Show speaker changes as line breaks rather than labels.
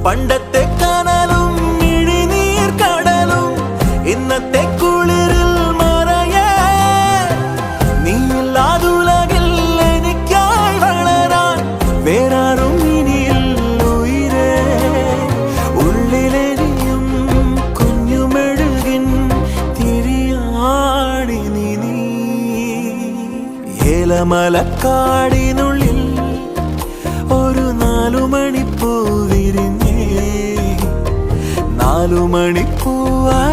പണ്ടത്തെ കനലും ഇഴിനീർ കടലും ഇന്നത്തെ കുളിരിൽ മറയേ നീയില്ലാതുലകിൽ എനിക്കായി വളരാൻ വേറാരും ഇനിയില്ല ഉയിരേ ഉള്ളിലെരിയും കുഞ്ഞുമെഴുകിൻ തിരിയാടി നീ ഏലമലക്കാടിനുള്ളിൽ ഒരു 4 മണിപ്പൂ വിരിഞ്ഞേ 4 മണിപ്പൂവായി